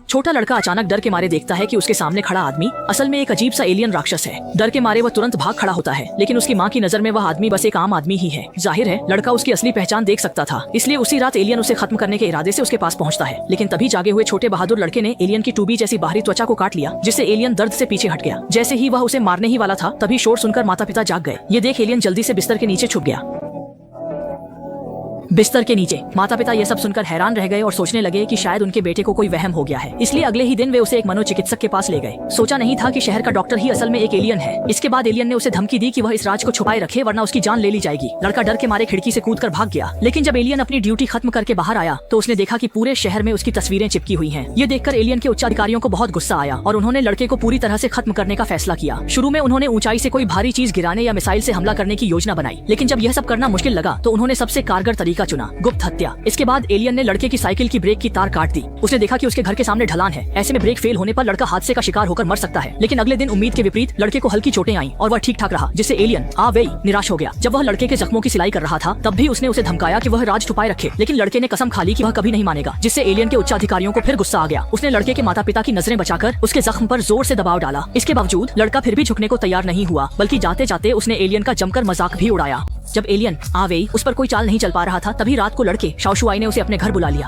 छोटा लड़का अचानक डर के मारे देखता है कि उसके सामने खड़ा आदमी असल में एक अजीब सा एलियन राक्षस है। डर के मारे वह तुरंत भाग खड़ा होता है, लेकिन उसकी माँ की नजर में वह आदमी बस एक आम आदमी ही है। जाहिर है लड़का उसकी असली पहचान देख सकता था, इसलिए उसी रात एलियन उसे खत्म करने के इरादे से उसके पास पहुंचता है। लेकिन तभी जागे हुए छोटे बहादुर लड़के ने एलियन की टूबी जैसी बाहरी त्वचा को काट लिया, जिससे एलियन दर्द से पीछे हट गया। जैसे ही वह उसे मारने ही वाला था, तभी शोर सुनकर माता पिता जाग गए। ये देख एलियन जल्दी से बिस्तर के नीचे छुप गया। बिस्तर के नीचे माता पिता यह सब सुनकर हैरान रह गए और सोचने लगे कि शायद उनके बेटे को कोई वहम हो गया है। इसलिए अगले ही दिन वे उसे एक मनोचिकित्सक के पास ले गए। सोचा नहीं था कि शहर का डॉक्टर ही असल में एक एलियन है। इसके बाद एलियन ने उसे धमकी दी कि वह इस राज को छुपाए रखे, वरना उसकी जान ले ली जाएगी। लड़का डर के मारे खिड़की से कूदकर भाग गया, लेकिन जब एलियन अपनी ड्यूटी खत्म करके बाहर आया तो उसने देखा कि पूरे शहर में उसकी तस्वीरें चिपकी हुई हैं। ये देखकर एलियन के उच्चाधिकारियों को बहुत गुस्सा आया और उन्होंने लड़के को पूरी तरह से खत्म करने का फैसला किया। शुरू में उन्होंने ऊंचाई से कोई भारी चीज गिराने या मिसाइल से हमला करने की योजना बनाई, लेकिन जब यह सब करना मुश्किल लगा तो उन्होंने सबसे कारगर तरीका चुना, गुप्त हत्या। इसके बाद एलियन ने लड़के की साइकिल की ब्रेक की तार काट दी। उसने देखा कि उसके घर के सामने ढलान है, ऐसे में ब्रेक फेल होने पर लड़का हादसे का शिकार होकर मर सकता है। लेकिन अगले दिन उम्मीद के विपरीत लड़के को हल्की चोटें आईं और वह ठीक ठाक रहा, जिससे एलियन निराश हो गया। जब वह लड़के के जख्मों की सिलाई कर रहा था, तब भी उसने उसे धमकाया कि वह राज छुपाए रखे, लेकिन लड़के ने कसम खा ली कि वह कभी नहीं मानेगा, जिससे एलियन के उच्चाधिकारियों को फिर गुस्सा आ गया। उसने लड़के के माता पिता की नजरें बचाकर उसके जख्म पर जोर से दबाव डाला। इसके बावजूद लड़का फिर भी झुकने को तैयार नहीं हुआ, बल्कि जाते जाते उसने एलियन का जमकर मजाक भी उड़ाया। जब एलियन उस पर कोई चाल नहीं चल पा रहा था, तभी रात को लड़के शाओशुआई ने उसे अपने घर बुला लिया।